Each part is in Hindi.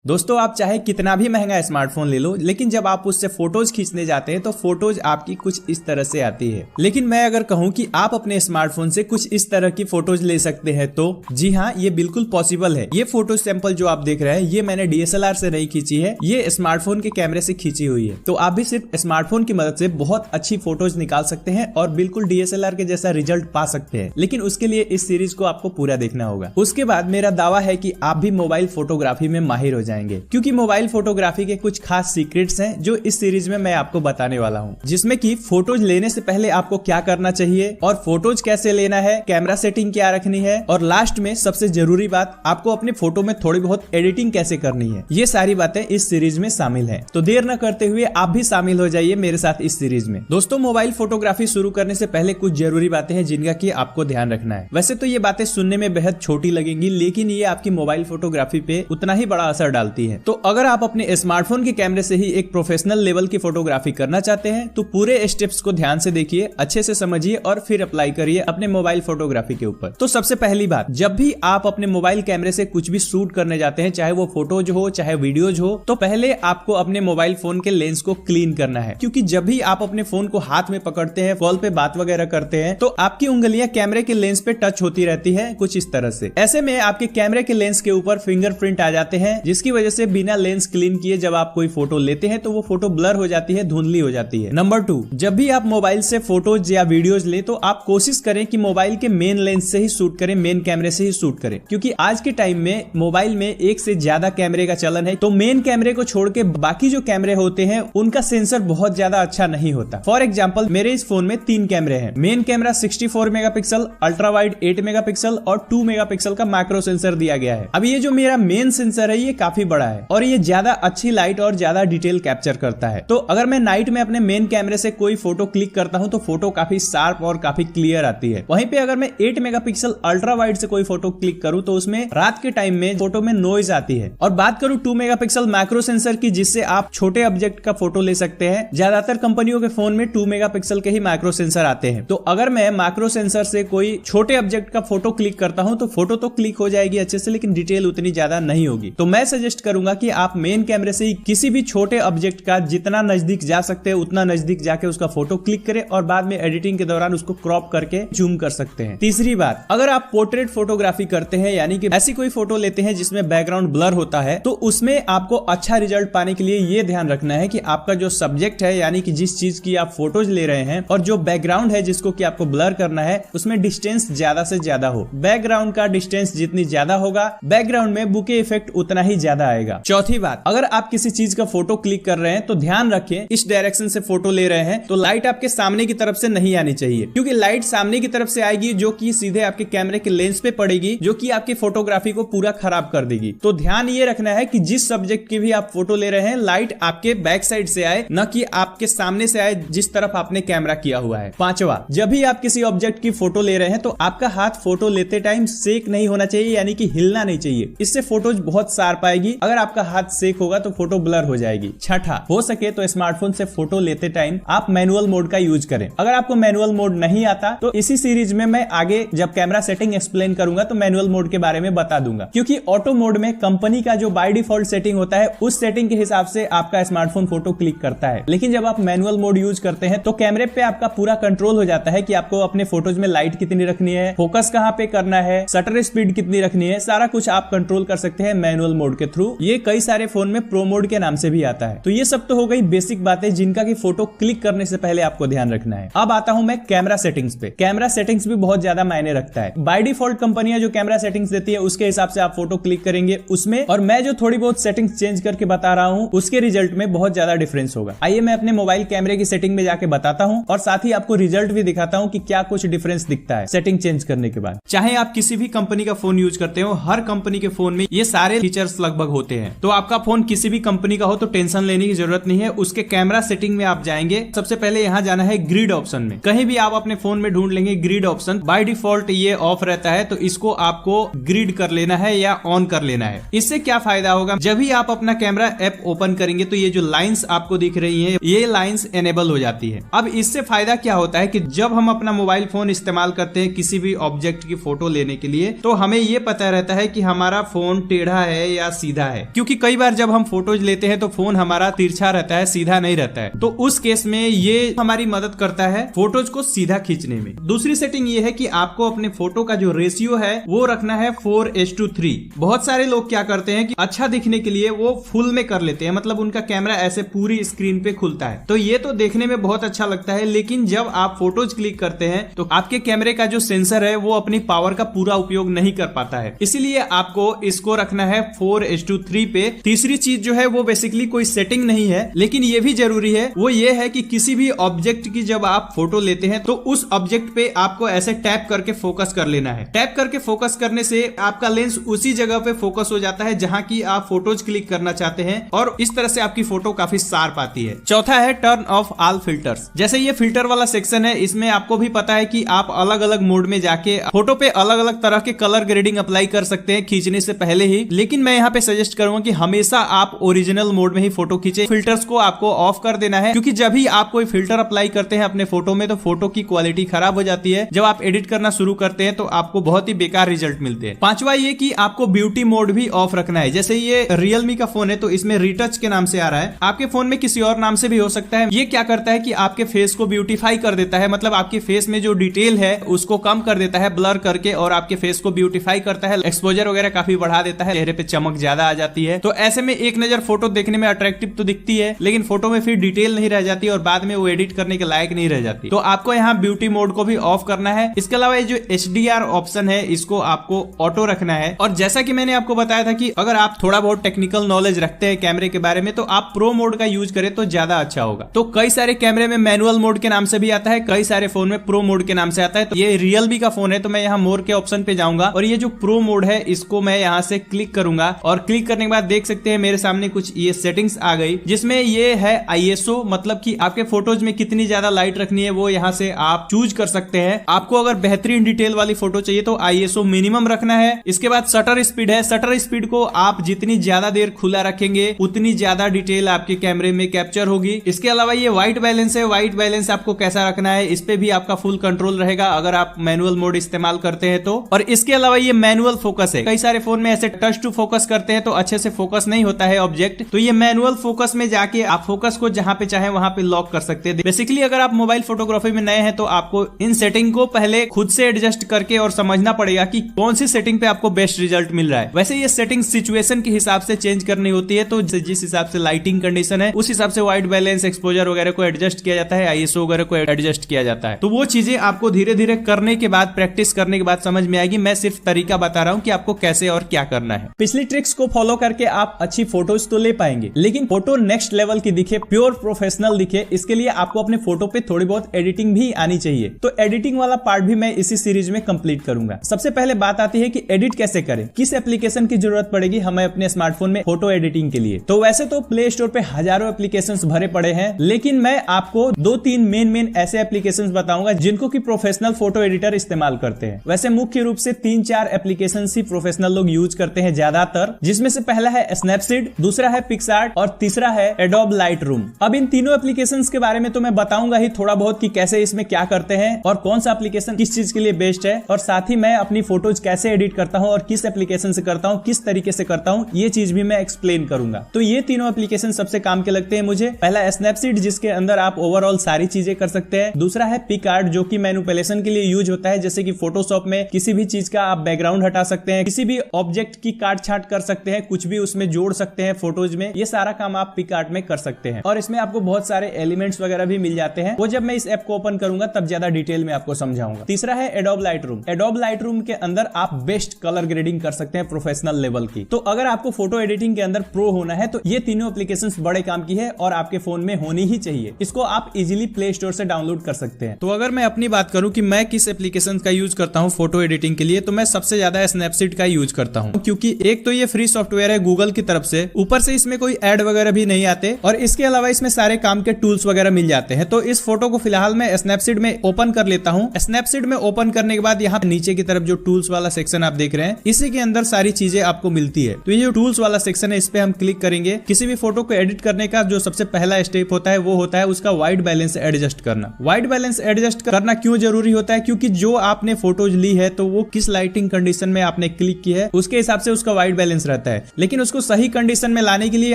दोस्तों आप चाहे कितना भी महंगा स्मार्टफोन ले लो, लेकिन जब आप उससे फोटोज खींचने जाते हैं तो फोटोज आपकी कुछ इस तरह से आती है। लेकिन मैं अगर कहूं कि आप अपने स्मार्टफोन से कुछ इस तरह की फोटोज ले सकते हैं तो जी हाँ, ये बिल्कुल पॉसिबल है। ये फोटो सैंपल जो आप देख रहे हैं ये मैंने DSLR से नहीं खींची है, ये स्मार्टफोन के कैमरे से खींची हुई है। तो आप भी सिर्फ स्मार्टफोन की मदद से बहुत अच्छी फोटोज निकाल सकते हैं और बिल्कुल DSLR के जैसा रिजल्ट पा सकते हैं। लेकिन उसके लिए इस सीरीज को आपको पूरा देखना होगा। उसके बाद मेरा दावा है कि आप भी मोबाइल फोटोग्राफी में माहिर हो जाएंगे, क्योंकि मोबाइल फोटोग्राफी के कुछ खास सीक्रेट्स हैं जो इस सीरीज में मैं आपको बताने वाला हूं, जिसमें कि फोटोज लेने से पहले आपको क्या करना चाहिए और फोटोज कैसे लेना है, कैमरा सेटिंग क्या रखनी है और लास्ट में सबसे जरूरी बात, आपको अपने फोटो में थोड़ी बहुत एडिटिंग कैसे करनी है। ये सारी बातें इस सीरीज में शामिल है। तो देर न करते हुए आप भी शामिल हो जाइए मेरे साथ इस सीरीज में। दोस्तों मोबाइल फोटोग्राफी शुरू करने से पहले कुछ जरूरी बातें हैं जिनका कि आपको ध्यान रखना है। वैसे तो ये बातें सुनने में बेहद छोटी लगेंगी, लेकिन ये आपकी मोबाइल फोटोग्राफी पे उतना ही बड़ा असर डालती है। तो अगर आप अपने स्मार्टफोन के कैमरे से ही एक प्रोफेशनल लेवल की फोटोग्राफी करना चाहते हैं तो पूरे स्टेप्स को ध्यान से देखिए, अच्छे से समझिए और फिर अप्लाई करिए अपने मोबाइल फोटोग्राफी के ऊपर। तो सबसे पहली बात, जब भी आप अपने मोबाइल कैमरे से कुछ भी शूट करने जाते हैं, चाहे वो फोटोज हो चाहे वीडियोज हो, तो पहले आपको अपने मोबाइल फोन के लेंस को क्लीन करना है। क्योंकि जब भी आप अपने फोन को हाथ में पकड़ते हैं, कॉल पे बात वगैरह करते हैं, तो आपकी उंगलियां कैमरे के लेंस पे टच होती रहती है कुछ इस तरह से। ऐसे में आपके कैमरे के लेंस के ऊपर फिंगरप्रिंट आ जाते हैं, जिसकी वजह से बिना लेंस क्लीन किए जब आप कोई फोटो लेते हैं तो वो फोटो ब्लर हो जाती है, धुंधली हो जाती है। नंबर 2, जब भी आप मोबाइल से फोटोज या वीडियोज ले तो आप कोशिश करें कि मोबाइल के मेन लेंस से ही शूट करें, मेन कैमरे से ही शूट करें। क्योंकि आज के टाइम में मोबाइल में एक से ज्यादा कैमरे का चलन है, तो मेन कैमरे को छोड़ के बाकी जो कैमरे होते हैं उनका सेंसर बहुत ज्यादा अच्छा नहीं होता। फॉर एग्जाम्पल मेरे इस फोन में 3 कैमरे हैं। Main camera 64 megapixel, ultra wide 8 megapixel और 2 मेगापिक्सल का मैक्रो सेंसर दिया गया है। अब ये जो मेरा मेन सेंसर है ये काफी बड़ा है और ये ज्यादा अच्छी लाइट और ज्यादा डिटेल कैप्चर करता है। तो अगर मैं नाइट में अपने मेन कैमरे से कोई फोटो क्लिक करता हूं तो फोटो काफी शार्प और काफी क्लियर आती है। वहीं पे अगर मैं 8 मेगापिक्सल अल्ट्रा वाइड से कोई फोटो क्लिक करूं तो उसमें रात के टाइम में फोटो में नॉइज आती है। और बात करूं 2 मेगापिक्सल मैक्रो सेंसर की, जिससे आप छोटे ऑब्जेक्ट का फोटो ले सकते हैं। ज्यादातर कंपनियों के फोन में 2 मेगापिक्सल के ही मैक्रो सेंसर आते हैं। तो अगर मैं मैक्रो सेंसर से कोई छोटे ऑब्जेक्ट का फोटो क्लिक करता हूं तो फोटो तो क्लिक हो जाएगी अच्छे से, लेकिन डिटेल उतनी ज्यादा नहीं होगी। तो मैं सजेस्ट करूंगा कि आप मेन कैमरे से ही किसी भी छोटे ऑब्जेक्ट का जितना नजदीक जा सकते हैं उतना नजदीक जाके उसका फोटो क्लिक करें और बाद में एडिटिंग के दौरान उसको क्रॉप करके जूम कर सकते हैं। तीसरी बात, अगर आप पोर्ट्रेट फोटोग्राफी करते हैं, यानी कि ऐसी कोई फोटो लेते हैं जिसमें बैकग्राउंड ब्लर होता है, तो उसमें आपको अच्छा रिजल्ट पाने के लिए ये ध्यान रखना है कि आपका जो सब्जेक्ट है, यानी कि जिस चीज की आप फोटोज ले रहे हैं, और जो बैकग्राउंड है जिसको कि आपको ब्लर करना है, उसमें डिस्टेंस ज्यादा से ज्यादा हो। बैकग्राउंड का डिस्टेंस जितनी ज्यादा होगा, बैकग्राउंड में बुके इफेक्ट उतना ही ज्यादा आएगा। चौथी बात, अगर आप किसी चीज का फोटो क्लिक कर रहे हैं तो ध्यान रखें इस डायरेक्शन से फोटो ले रहे हैं तो लाइट आपके सामने की तरफ से नहीं आनी चाहिए, क्योंकि लाइट सामने की तरफ से आएगी जो कि सीधे आपके कैमरे के लेंस पे पड़ेगी, जो कि आपकी फोटोग्राफी को पूरा खराब कर देगी। तो ध्यान ये रखना है कि जिस सब्जेक्ट की भी आप फोटो ले रहे हैं, लाइट आपके बैक साइड से आए, न कि आपके सामने से आए जिस तरफ आपने कैमरा किया हुआ है। पांचवा, जब भी आप किसी ऑब्जेक्ट की फोटो ले रहे हैं तो आपका हाथ फोटो लेते टाइम सेक नहीं होना चाहिए, यानी कि हिलना नहीं चाहिए। इससे फोटोज बहुत शार्प आएगी। अगर आपका हाथ सेक होगा तो फोटो ब्लर हो जाएगी। छठा, हो सके तो स्मार्टफोन से फोटो लेते टाइम आप मैनुअल मोड का यूज करें। अगर आपको मैनुअल मोड नहीं आता तो इसी सीरीज में मैं आगे जब कैमरा सेटिंग एक्सप्लेन करूंगा तो मैनुअल मोड के बारे में बता दूंगा, क्योंकि ऑटो मोड में कंपनी का जो बाय डिफॉल्ट सेटिंग होता है उस सेटिंग के हिसाब से आपका स्मार्टफोन फोटो क्लिक करता है। लेकिन जब आप मैनुअल मोड यूज करते हैं तो कैमरे पे आपका पूरा कंट्रोल हो जाता है कि आपको अपने फोटोज में लाइट कितनी रखनी है, फोकस कहां पे करना है, शटर स्पीड कितनी रखनी है, सारा कुछ आप कंट्रोल कर सकते हैं मैनुअल मोड के थ्रू। ये कई सारे फोन में प्रो मोड के नाम से भी आता है। तो ये सब तो हो गई बेसिक बातें जिनका कि फोटो क्लिक करने से पहले आपको ध्यान रखना है। अब आता हूं मैं कैमरा सेटिंग्स पे। कैमरा सेटिंग्स भी बहुत ज्यादा मायने रखता है। बाय डिफॉल्ट कंपनियां जो कैमरा सेटिंग्स देती है उसके हिसाब से आप फोटो क्लिक करेंगे उसमें, और मैं जो थोड़ी बहुत सेटिंग्स चेंज करके बता रहा हूं उसके रिजल्ट में बहुत ज्यादा डिफरेंस होगा। आइए मैं अपने मोबाइल कैमरे की सेटिंग में जाके बताता हूं और साथ ही आपको रिजल्ट भी दिखाता हूं कि क्या कुछ डिफरेंस दिखता है सेटिंग चेंज करने के बाद। चाहे आप किसी भी कंपनी का फोन यूज करते हो, हर कंपनी के फोन में ये सारे फीचर्स लगभग होते हैं। तो आपका फोन किसी भी कंपनी का हो तो टेंशन लेने की जरूरत नहीं है। उसके कैमरा सेटिंग में आप जाएंगे, सबसे पहले यहाँ जाना है ग्रिड ऑप्शन में। कहीं भी आप अपने फोन में ढूंढ लेंगे ग्रिड ऑप्शन, बाय डिफॉल्ट ये ऑफ रहता है, तो इसको आपको ग्रिड कर लेना है या ऑन कर लेना है। इससे क्या फायदा होगा, जब भी आप अपना कैमरा ऐप ओपन करेंगे तो ये जो लाइंस आपको दिख रही है ये लाइंस एनेबल हो जाती है। अब इससे फायदा क्या होता है कि जब हम अपना मोबाइल फोन इस्तेमाल करते हैं किसी भी ऑब्जेक्ट की फोटो लेने के लिए, तो हमें ये पता रहता है कि हमारा फोन टेढ़ा है या सीधा सीधा है, क्योंकि कई बार जब हम फोटोज लेते हैं तो फोन हमारा तिरछा रहता है, सीधा नहीं रहता है। तो उस केस में ये हमारी मदद करता है फोटोज को सीधा खींचने में। दूसरी सेटिंग ये है कि आपको अपने फोटो का जो रेशियो है वो रखना है 4:3। बहुत सारे लोग क्या करते हैं कि अच्छा दिखने के लिए वो फुल में कर लेते हैं, मतलब उनका कैमरा ऐसे पूरी स्क्रीन पे खुलता है। तो ये तो देखने में बहुत अच्छा लगता है, लेकिन जब आप फोटोज क्लिक करते हैं तो आपके कैमरे का जो सेंसर है वो अपनी पावर का पूरा उपयोग नहीं कर पाता है। इसीलिए आपको इसको रखना है 4:3 पे। तीसरी चीज जो है वो बेसिकली कोई सेटिंग नहीं है, लेकिन ये भी जरूरी है, वो ये है कि किसी भी ऑब्जेक्ट की जब आप फोटो लेते हैं तो उस ऑब्जेक्ट पे आपको ऐसे टैप करके फोकस कर लेना है। टैप करके फोकस करने से आपका लेंस उसी जगह पे फोकस हो जाता है जहां की आप फोटोज क्लिक करना चाहते हैं, और इस तरह से आपकी फोटो काफी शार्प आती है। चौथा है टर्न ऑफ ऑल फिल्टर्स। जैसे ये फिल्टर वाला सेक्शन है, इसमें आपको भी पता है कि आप अलग अलग मोड में जाके फोटो पे अलग अलग तरह के कलर ग्रेडिंग अप्लाई कर सकते हैं खींचने से पहले ही, लेकिन मैं यहाँ पे सजेस्ट करूंगा कि हमेशा आप ओरिजिनल मोड में ही फोटो खींचे। फिल्टर्स को आपको ऑफ कर देना है, क्योंकि जब ही आप कोई फिल्टर अप्लाई करते हैं अपने फोटो में तो फोटो की क्वालिटी खराब हो जाती है। जब आप एडिट करना शुरू करते हैं तो आपको बहुत ही बेकार रिजल्ट मिलते हैं। पांचवा ये कि आपको ब्यूटी मोड भी ऑफ रखना है। जैसे ये रियलमी का फोन है तो इसमें रिटच के नाम से आ रहा है, आपके फोन में किसी और नाम से भी हो सकता है। ये क्या करता है कि आपके फेस को ब्यूटीफाई कर देता है, मतलब आपके फेस में जो डिटेल है उसको कम कर देता है ब्लर करके, और आपके फेस को ब्यूटीफाई करता है, एक्सपोजर वगैरह काफी बढ़ा देता है, चेहरे पे चमक ज्यादा आ जाती है। तो ऐसे में एक नजर फोटो देखने में अट्रैक्टिव तो दिखती है, लेकिन फोटो में फिर डिटेल नहीं रह जाती और बाद में वो एडिट करने के लायक नहीं रह जाती। तो आपको यहाँ ब्यूटी मोड को भी ऑफ करना है। इसके अलावा ये जो HDR ऑप्शन है इसको आपको ऑटो रखना है। और जैसा कि मैंने आपको बताया था कि अगर आप थोड़ा बहुत टेक्निकल नॉलेज रखते हैं कैमरे के बारे में तो आप प्रो मोड का यूज करें तो ज्यादा अच्छा होगा। तो कई सारे कैमरे में मैनुअल मोड के नाम से भी आता है, कई सारे फोन में प्रो मोड के नाम से आता है। तो ये रियलमी का फोन है तो मैं यहाँ मोर के ऑप्शन पे जाऊंगा और ये जो प्रो मोड है इसको मैं यहाँ से क्लिक करूंगा, और क्लिक करने के बाद देख सकते हैं मेरे सामने कुछ ये सेटिंग्स आ गई, जिसमें ये है ISO, मतलब कि आपके फोटोज में कितनी ज्यादा लाइट रखनी है वो यहाँ से आप चूज कर सकते हैं। आपको अगर बेहतरीन डिटेल वाली फोटो चाहिए तो ISO मिनिमम रखना है। इसके बाद शटर स्पीड है, शटर स्पीड को आप जितनी ज्यादा देर खुला रखेंगे उतनी ज्यादा डिटेल आपके कैमरे में कैप्चर होगी। इसके अलावा ये व्हाइट बैलेंस है, व्हाइट बैलेंस आपको कैसा रखना है इस पे भी आपका फुल कंट्रोल रहेगा अगर आप मैनुअल मोड इस्तेमाल करते हैं तो। और इसके अलावा ये मैनुअल फोकस है, कई सारे फोन में ऐसे टच टू फोकस करते हैं तो अच्छे से फोकस नहीं होता है ऑब्जेक्ट, तो ये मैनुअल फोकस में जाके आप फोकस को जहां पे चाहे वहां पे लॉक कर सकते हैं। बेसिकली अगर आप मोबाइल फोटोग्राफी में नए हैं तो आपको इन सेटिंग को पहले खुद से एडजस्ट करके और समझना पड़ेगा कि कौन सी सेटिंग पे आपको बेस्ट रिजल्ट मिल रहा है। वैसे ये सेटिंग सिचुएशन के हिसाब से चेंज करनी होती है, तो जिस हिसाब से लाइटिंग कंडीशन है उस हिसाब से व्हाइट बैलेंस, एक्सपोजर वगैरह को एडजस्ट किया जाता है, ISO वगैरह को एडजस्ट किया जाता है। तो वो चीजें आपको धीरे धीरे करने के बाद, प्रैक्टिस करने के बाद समझ में आएगी। मैं सिर्फ तरीका बता रहा हूँ कि आपको कैसे और क्या करना है। पिछली ट्रिक्स को फॉलो करके आप अच्छी फोटोज तो ले पाएंगे, लेकिन फोटो नेक्स्ट लेवल की दिखे, प्योर प्रोफेशनल दिखे, इसके लिए आपको अपने फोटो पे थोड़ी बहुत एडिटिंग भी आनी चाहिए। तो एडिटिंग वाला पार्ट भी मैं इसी सीरीज में कंप्लीट करूंगा। सबसे पहले बात आती है कि एडिट कैसे करें, किस एप्लीकेशन की जरूरत पड़ेगी हमें अपने स्मार्टफोन में फोटो एडिटिंग के लिए। तो वैसे तो प्ले स्टोर पे हजारों एप्लीकेशंस भरे पड़े हैं, लेकिन मैं आपको 2-3 मेन ऐसे एप्लीकेशंस बताऊंगा जिनको की प्रोफेशनल फोटो एडिटर इस्तेमाल करते हैं। वैसे मुख्य रूप से 3-4 एप्लीकेशंस ही प्रोफेशनल लोग यूज करते हैं ज्यादातर, जिसमें से पहला है स्नैपसीड, दूसरा है पिक्सआर्ट और तीसरा है एडोब लाइटरूम। अब इन तीनों एप्लीकेशंस के बारे में तो मैं बताऊंगा ही थोड़ा बहुत कि कैसे इसमें क्या करते हैं और कौन सा एप्लीकेशन किस चीज के लिए बेस्ट है, और साथ ही मैं अपनी फोटोज कैसे एडिट करता हूं और किस एप्लीकेशन से करता हूं, किस तरीके से करता हूं, ये चीज भी मैं एक्सप्लेन करूंगा। तो ये तीनों एप्लीकेशन सबसे काम के लगते हैं मुझे। पहला स्नैपसीड, जिसके अंदर आप ओवरऑल सारी चीजें कर सकते हैं। दूसरा है पिकआर्ट, जो कि मैनिपुलेशन के लिए यूज होता है, जैसे कि फोटोशॉप में किसी भी चीज का आप बैकग्राउंड हटा सकते हैं, किसी भी ऑब्जेक्ट की काट छाट कर सकते हैं, कुछ भी उसमें जोड़ सकते हैं फोटोज में, ये सारा काम आप पिकआर्ट में कर सकते हैं। और इसमें आपको बहुत सारे एलिमेंट्स वगैरह भी मिल जाते हैं, वो जब मैं इस ऐप को ओपन करूंगा तब ज्यादा डिटेल में आपको समझाऊंगा। तीसरा है एडोब लाइटरूम। एडोब लाइटरूम के अंदर आप बेस्ट कलर ग्रेडिंग कर सकते हैं प्रोफेशनल लेवल की। तो अगर आपको फोटो एडिटिंग के अंदर प्रो होना है तो ये तीनों एप्लीकेशंस बड़े काम की है और आपके फोन में होनी ही चाहिए। इसको आप इजीली प्ले स्टोर से डाउनलोड कर सकते हैं। तो अगर मैं अपनी बात करूं कि मैं किस एप्लीकेशन का यूज करता हूं फोटो एडिटिंग के लिए, तो मैं सबसे ज्यादा स्नैपसीड का यूज करता हूं, क्योंकि एक तो ये फ्री सॉफ्टवेयर है गूगल की तरफ से, ऊपर से इसमें कोई एड वगैरह भी नहीं आते, और इसके अलावा इसमें सारे काम के टूल्स वगैरह मिल जाते हैं। तो इस फोटो को फिलहाल मैं स्नैपसीड में ओपन कर लेता हूं। स्नैपसीड में ओपन करने के बाद यहाँ नीचे की तरफ जो टूल्स वाला सेक्शन आप देख रहे हैं, इसी के अंदर सारी चीजें आपको मिलती है। तो ये जो टूल्स वाला सेक्शन है इस पे हम क्लिक करेंगे। किसी भी फोटो को एडिट करने का जो सबसे पहला स्टेप होता है वो होता है उसका व्हाइट बैलेंस एडजस्ट करना। व्हाइट बैलेंस एडजस्ट करना क्यों जरूरी होता है? क्योंकि जो आपने फोटोज ली है तो वो किस लाइटिंग कंडीशन में आपने क्लिक की है उसके हिसाब से उसका व्हाइट बैलेंस रहता जाता है। लेकिन उसको सही कंडीशन में लाने के लिए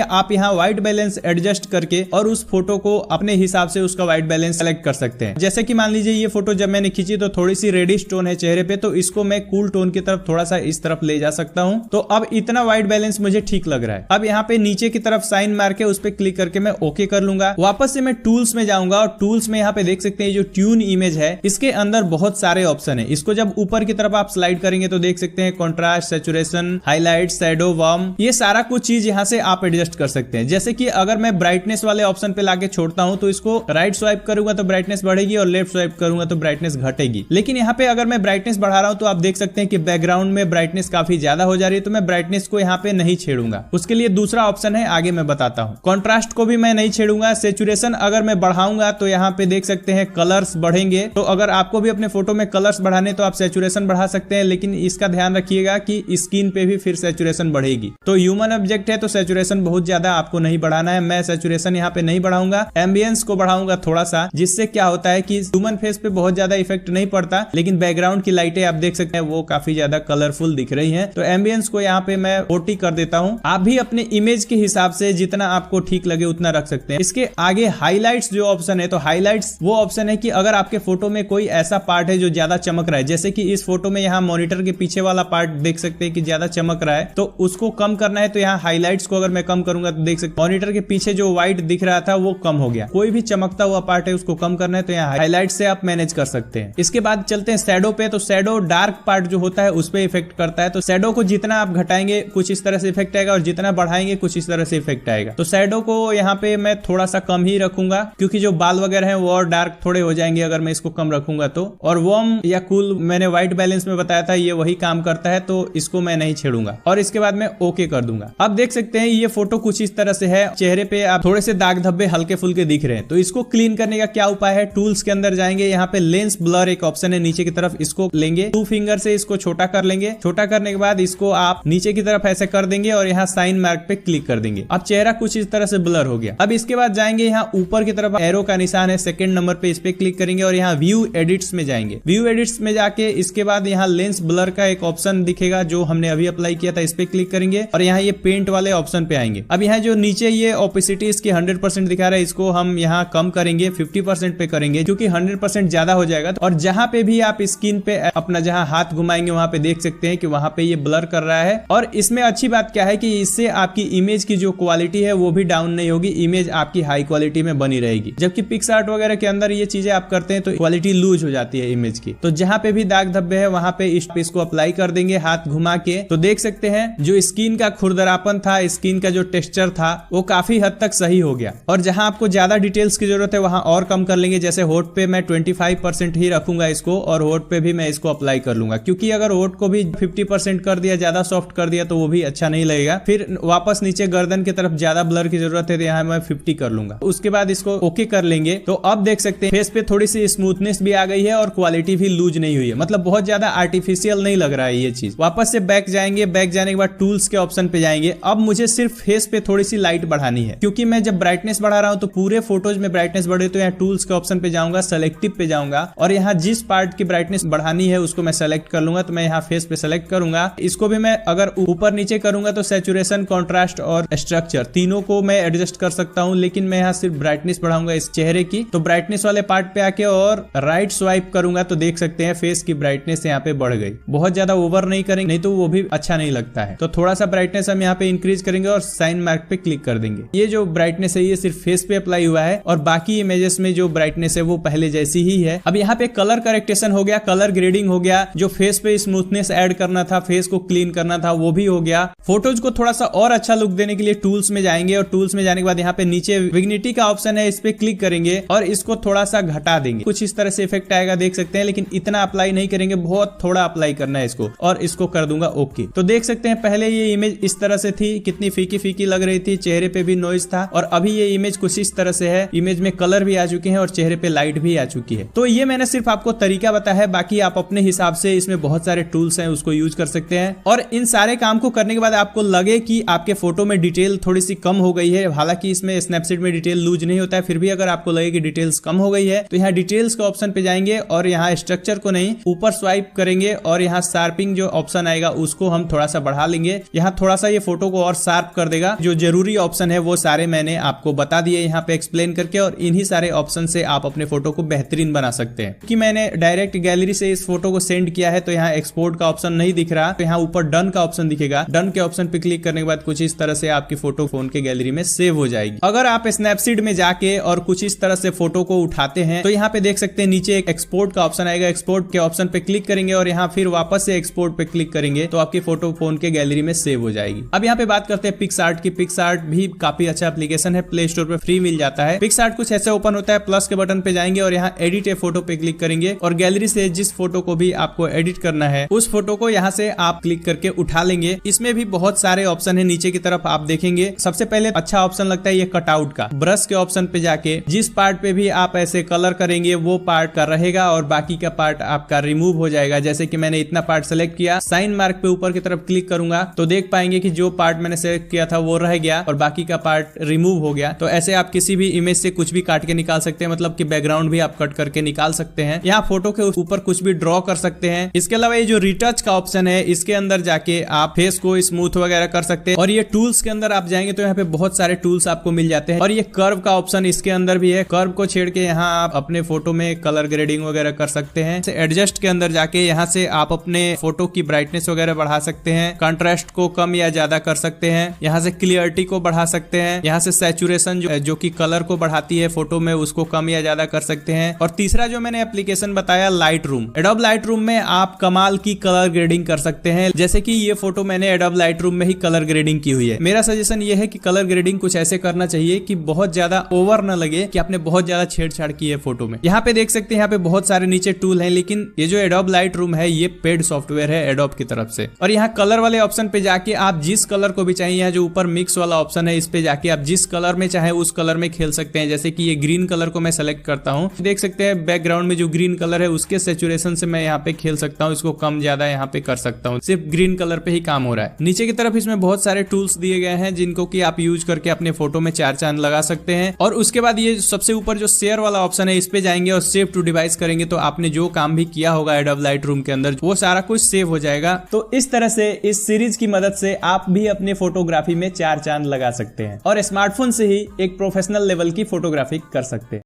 आप यहाँ व्हाइट बैलेंस एडजस्ट करके और उस फोटो को अपने हिसाब से उसका व्हाइट बैलेंस सेलेक्ट कर सकते हैं। जैसे कि मान लीजिए ये फोटो जब मैंने खींची तो थोड़ी सी रेडिश टोन है चेहरे पे, तो इसको मैं कूल टोन की तरफ थोड़ा सा इस तरफ ले जा सकता हूं। तो अब इतना व्हाइट बैलेंस मुझे ठीक लग रहा है। अब यहाँ पे नीचे की तरफ साइन मार के उस पर क्लिक करके मैं ओके कर लूंगा। वापस से मैं टूल्स में जाऊंगा और टूल्स में यहाँ पे देख सकते हैं जो ट्यून इमेज है इसके अंदर बहुत सारे ऑप्शन है। इसको जब ऊपर की तरफ आप स्लाइड करेंगे तो देख सकते हैं contrast, saturation, highlight, shadow, warm, ये सारा कुछ चीज यहाँ से आप एडजस्ट कर सकते हैं। जैसे कि अगर मैं ब्राइटनेस वाले ऑप्शन पे लाके छोड़ता हूं तो इसको राइट स्वाइप करूंगा तो ब्राइटनेस बढ़ेगी और लेफ्ट स्वाइप करूंगा तो ब्राइटनेस घटेगी। लेकिन यहाँ पे अगर मैं ब्राइटनेस बढ़ा रहा हूं तो आप देख सकते हैं कि बैकग्राउंड में ब्राइटनेस काफी ज्यादा हो जा रही है, तो मैं ब्राइटनेस को यहाँ पे नहीं छेड़ूंगा। उसके लिए दूसरा ऑप्शन है, आगे मैं बताता हूँ। कॉन्ट्रास्ट को भी मैं नहीं छेड़ूंगा। सैचुरेशन अगर मैं बढ़ाऊंगा तो यहाँ पे देख सकते हैं कलर्स बढ़ेंगे। तो अगर आपको भी अपने फोटो में कलर्स बढ़ाने तो आप सैचुरेशन बढ़ा सकते हैं, लेकिन इसका ध्यान रखिएगा कि स्किन पे भी फिर सैचुरेशन बढ़ेगी। तो ह्यूमन ऑब्जेक्ट है तो सैचुरेशन बहुत ज्यादा आपको नहीं बढ़ाना है। मैं सैचुरेशन यहाँ पे नहीं बढ़ाऊंगा, एम्बियंस को बढ़ाऊंगा थोड़ा सा, जिससे क्या होता है कि ह्यूमन फेस पे बहुत ज्यादा इफेक्ट नहीं पड़ता, लेकिन बैकग्राउंड की लाइटें आप देख सकते हैं वो काफी ज्यादा कलरफुल दिख रही हैं। तो एम्बियंस को यहाँ पे मैं 40 कर देता हूँ। आप भी अपने इमेज के हिसाब से जितना आपको ठीक लगे उतना रख सकते हैं। इसके आगे हाईलाइट्स जो ऑप्शन है, तो हाईलाइट्स वो ऑप्शन है कि अगर आपके फोटो में कोई ऐसा पार्ट है जो ज्यादा चमक रहा है, जैसे कि इस फोटो में यहाँ मॉनिटर के पीछे वाला पार्ट देख सकते हैं कि ज्यादा चमक रहा है, तो उसको कम करना है। तो यहाँ हाईलाइट्स को अगर मैं कम करूंगा तो देख सकते मॉनिटर के पीछे जो व्हाइट दिख रहा था वो कम हो गया। कोई भी चमकता हुआ पार्ट है उसको कम करना है तो यहाँ हाईलाइट से आप मैनेज कर सकते हैं। इसके बाद चलते हैं शैडो पे। तो शैडो डार्क पार्ट जो होता है उस पे इफेक्ट करता है। तो शैडो को जितना आप घटाएंगे कुछ इस तरह से इफेक्ट आएगा और जितना बढ़ाएंगे कुछ इस तरह से इफेक्ट आएगा। तो शैडो को यहाँ पे मैं थोड़ा सा कम ही रखूंगा, क्योंकि जो बाल वगैरह है वो और डार्क थोड़े हो जाएंगे अगर मैं इसको कम रखूंगा तो। और वार्म या कूल मैंने व्हाइट बैलेंस में बताया था, ये वही काम करता है, तो इसको मैं नहीं छेड़ूंगा। और इसके बाद मैं ओके कर दूंगा। अब देख सकते हैं ये फोटो कुछ इस तरह से है। चेहरे पे आप थोड़े से दाग धब्बे हल्के फुल्के दिख रहे हैं। तो इसको क्लीन करने का क्या उपाय है, टूल्स के अंदर जाएंगे, यहाँ पे लेंस ब्लर एक ऑप्शन है नीचे की तरफ, इसको लेंगे 2 फिंगर से इसको छोटा कर लेंगे। छोटा करने के बाद इसको आप नीचे की तरफ ऐसे कर देंगे और यहाँ साइन मार्क पे क्लिक कर देंगे। अब चेहरा कुछ इस तरह से ब्लर हो गया। अब इसके बाद जाएंगे यहाँ ऊपर की तरफ एरो का निशान है, सेकंड नंबर पे इस पे क्लिक करेंगे और यहाँ व्यू एडिट्स में जाएंगे। व्यू एडिट्स में जाके इसके बाद यहाँ लेंस ब्लर का एक ऑप्शन दिखेगा जो हमने अभी अप्लाई किया था, इस पे क्लिक करेंगे और यहाँ ये पेंट वाले ऑप्शन पे आएंगे। अब यहाँ जो नीचे ये ओपेसिटी इसकी 100% दिखा रहा है, इसको हम यहाँ कम करेंगे, 50% पे करेंगे, क्योंकि 100% ज्यादा हो जाएगा। और जहां पे भी आप स्क्रीन पे अपना जहां हाथ घुमाएंगे वहां पे देख सकते हैं कि वहां पे ये ब्लर कर रहा है। और इसमें अच्छी बात क्या है कि इससे आपकी इमेज की जो क्वालिटी है वो भी डाउन नहीं होगी, इमेज आपकी हाई क्वालिटी में बनी रहेगी। जबकि पिक्सआर्ट वगैरह के अंदर ये चीजें आप करते हैं तो क्वालिटी लूज हो जाती है इमेज की। तो जहां पे भी दाग धब्बे है वहां पे इसको अप्लाई कर देंगे हाथ घुमा के। तो देख सकते हैं जो स्किन का खुरदरापन था, स्किन का जो टेक्सचर था वो काफी हद तक सही हो गया। और जहां आपको ज्यादा डिटेल्स की जरूरत है वहां और कम कर लेंगे। जैसे होठ पे मैं 25% ही रखूंगा इसको और होठ पे भी मैं इसको अप्लाई कर लूंगा, क्योंकि अगर होठ को भी 50% कर दिया, ज्यादा सॉफ्ट कर दिया तो वो भी अच्छा नहीं लगेगा। फिर वापस नीचे गर्दन की तरफ ज्यादा ब्लर की जरूरत है तो यहाँ मैं 50 कर लूंगा। उसके बाद इसको ओके कर लेंगे। तो अब देख सकते हैं फेस पे थोड़ी सी स्मूथनेस भी आ गई है और क्वालिटी भी लूज नहीं हुई है, मतलब बहुत ज्यादा आर्टिफिशियल नहीं लग रहा है ये चीज। वापस से बैक जाएंगे, बैक जाने के बाद टूल्स के ऑप्शन पे जाएंगे। अब मुझे सिर्फ फेस पे थोड़ी सी लाइट बढ़ानी है, क्योंकि मैं जब ब्राइटनेस बढ़ा रहा हूं तो पूरे फोटोज में ब्राइटनेस बढ़े। तो यहाँ टूल्स के ऑप्शन पे जाऊंगा, सेलेक्टिव पे जाऊंगा और यहाँ जिस पार्ट की ब्राइटनेस बढ़ानी है उसको मैं सेलेक्ट कर लूंगा। तो मैं यहाँ फेस पे सेलेक्ट करूंगा। इसको भी मैं अगर ऊपर नीचे करूंगा तो सैचुरेशन, कॉन्ट्रास्ट और स्ट्रक्चर तीनों को मैं एडजस्ट कर सकता हूं, लेकिन मैं यहाँ सिर्फ ब्राइटनेस बढ़ाऊंगा इस चेहरे की। तो ब्राइटनेस वाले पार्ट पे आके और राइट स्वाइप करूंगा तो देख सकते हैं फेस की ब्राइटनेस यहाँ पे बढ़ गई। बहुत ज्यादा ओवर नहीं करेंगे, नहीं तो वो भी अच्छा नहीं लगता है। तो थोड़ा सा ब्राइटनेस हम यहाँ पे इंक्रीज करेंगे और साइन मार्क पे क्लिक कर देंगे। ये जो ब्राइटनेस है ये सिर्फ फेस पे अप्लाई हुआ है और बाकी इमेजेस में जो ब्राइटनेस है वो पहले जैसी ही है। अब यहाँ पे कलर करेक्टेशन हो गया, कलर ग्रेडिंग हो गया, जो फेस पे स्मूथनेस ऐड करना था, फेस को क्लीन करना था वो भी हो गया। फोटोज को थोड़ा सा और अच्छा लुक देने के लिए टूल्स में जाएंगे और टूल्स में जाने के बाद यहाँ पे नीचे विग्निटी का ऑप्शन है, इस पे क्लिक करेंगे और इसको थोड़ा सा घटा देंगे। कुछ इस तरह से इफेक्ट आएगा, देख सकते हैं, लेकिन इतना अप्लाई नहीं करेंगे, बहुत थोड़ा अप्लाई करना है इसको। और इसको कर दूंगा ओके। तो देख सकते हैं पहले ये इमेज इस तरह से थी, कितनी फीकी फीकी लग रही थी, चेहरे पे भी नॉइज था। और अभी ये इमेज कुछ इस तरह से है, इमेज में कलर भी आ चुके हैं और चेहरे पे लाइट भी आ चुकी है। तो ये मैंने सिर्फ आपको तरीका बताया है, बाकी आप अपने हिसाब से इसमें बहुत सारे टूल्स हैं उसको यूज कर सकते हैं। और इन सारे काम को करने के बाद आपको लगे कि आपके फोटो में डिटेल थोड़ी सी कम हो गई है, हालांकि इसमें स्नैपसीड में डिटेल लूज नहीं होता है, फिर भी अगर आपको लगे कि डिटेल्स कम हो गई है तो यहाँ डिटेल्स के ऑप्शन पे जाएंगे और यहाँ स्ट्रक्चर को नहीं ऊपर स्वाइप करेंगे और यहाँ शार्पिंग जो ऑप्शन आएगा उसको हम थोड़ा सा बढ़ा लेंगे। करेंगे, यहाँ थोड़ा सा ये फोटो को और शार्प कर देगा। जो जरूरी ऑप्शन है वो सारे मैंने आपको बता दिए यहाँ पे एक्सप्लेन करके, और इन्हीं सारे ऑप्शन से आप अपने फोटो को बेहतरीन बना सकते हैं। कि मैंने डायरेक्ट गैलरी से इस फोटो को सेंड किया है तो यहाँ एक्सपोर्ट का ऑप्शन नहीं दिख रहा, तो यहाँ ऊपर डन का ऑप्शन दिखेगा। डन के ऑप्शन पे क्लिक करने के बाद कुछ इस तरह से आपकी फोटो फोन के गैलरी में सेव हो जाएगी। अगर आप स्नैपसीड में जाके और कुछ इस तरह से फोटो को उठाते हैं तो यहाँ पे देख सकते हैं नीचे एक एक्सपोर्ट का ऑप्शन आएगा। एक्सपोर्ट के ऑप्शन पे क्लिक करेंगे और यहाँ फिर वापस से एक्सपोर्ट पे क्लिक करेंगे तो आपकी फोटो फोन के गैलरी में सेव हो जाएगी। अब यहाँ पे बात करते हैं पिक्सआर्ट की। पिक्सआर्ट भी काफी अच्छा एप्लीकेशन है, प्ले स्टोर पे फ्री मिल जाता है। पिक्सआर्ट कुछ ऐसे ओपन होता है, प्लस के बटन पे जाएंगे और यहाँ एडिट ए फोटो पे क्लिक करेंगे और गैलरी से जिस फोटो को भी आपको एडिट करना है उस फोटो को यहाँ से आप क्लिक करके उठा लेंगे। इसमें भी बहुत सारे ऑप्शन है, नीचे की तरफ आप देखेंगे। सबसे पहले अच्छा ऑप्शन लगता है ये कटआउट का। ब्रश के ऑप्शन पे जाके जिस पार्ट पे भी आप ऐसे कलर करेंगे वो पार्ट का रहेगा और बाकी का पार्ट आपका रिमूव हो जाएगा। जैसे कि मैंने इतना पार्ट सेलेक्ट किया, साइन मार्क पे ऊपर की तरफ क्लिक करूंगा तो देख पाएंगे कि जो पार्ट मैंने सेलेक्ट किया था वो रह गया और बाकी का पार्ट रिमूव हो गया। तो ऐसे आप किसी भी इमेज से कुछ भी काट के निकाल सकते हैं, मतलब कि बैकग्राउंड भी आप कट करके निकाल सकते हैं। यहाँ फोटो के ऊपर कुछ भी ड्रॉ कर सकते हैं। इसके अलावा ये जो रिटच का ऑप्शन है इसके अंदर जाके आप फेस को स्मूथ वगैरह कर सकते हैं। और ये टूल्स के अंदर आप जाएंगे तो यहाँ पे बहुत सारे टूल्स आपको मिल जाते हैं। और ये कर्व का ऑप्शन इसके अंदर भी है, कर्व को छेड़ के यहाँ आप अपने फोटो में कलर ग्रेडिंग वगैरह कर सकते हैं। एडजस्ट के अंदर जाके यहाँ से आप अपने फोटो की ब्राइटनेस वगैरह बढ़ा सकते हैं, कंट्रास्ट को कम या ज्यादा कर सकते हैं, यहाँ से क्लियरिटी को बढ़ा सकते हैं, यहाँ से सैचुरेशन जो कि कलर को बढ़ाती है फोटो में उसको कम या ज्यादा कर सकते हैं। और तीसरा जो मैंने एप्लीकेशन बताया light room, adobe light room में आप कमाल की कलर ग्रेडिंग कर सकते हैं। जैसे कि ये फोटो मैंने एडोब लाइट रूम में ही कलर ग्रेडिंग की हुई है। मेरा सजेशन ये है कि कलर ग्रेडिंग कुछ ऐसे करना चाहिए कि बहुत ज्यादा ओवर न लगे कि आपने बहुत ज्यादा छेड़छाड़ की है फोटो में। यहाँ पे देख सकते हैं यहाँ पे बहुत सारे नीचे टूल हैं, लेकिन ये जो एडोब लाइट रूम है ये पेड सॉफ्टवेयर है एडोब की तरफ से। और यहाँ कलर वाले ऑप्शन पे जाके आप जिस कलर को भी चाहिए, यहाँ जो ऊपर मिक्स वाला ऑप्शन है इस पे जाके आप जिस कलर में चाहे उस कलर में खेल सकते हैं। जैसे कि ये ग्रीन कलर को मैं सेलेक्ट करता हूँ, देख सकते हैं बैकग्राउंड में जो ग्रीन कलर है उसके सैचुरेशन से मैं यहाँ पे खेल सकता हूँ, इसको कम ज्यादा यहाँ पे कर सकता हूँ। सिर्फ ग्रीन कलर पे ही काम हो रहा है। नीचे की तरफ इसमें बहुत सारे टूल्स दिए गए हैं जिनको कि आप यूज करके अपने फोटो में चार चांद लगा सकते हैं। और उसके बाद ये सबसे ऊपर जो शेयर वाला ऑप्शन है इस पे जाएंगे और सेव टू डिवाइस करेंगे तो आपने जो काम भी किया होगा एडोब लाइट रूम के अंदर वो सारा कुछ सेव हो जाएगा। तो इस तरह से इस सीरीज की मदद से आप भी अपने फोटोग्राफी में चार चांद लगा सकते हैं और स्मार्टफोन से ही एक प्रोफेशनल लेवल की फोटोग्राफी कर सकते हैं।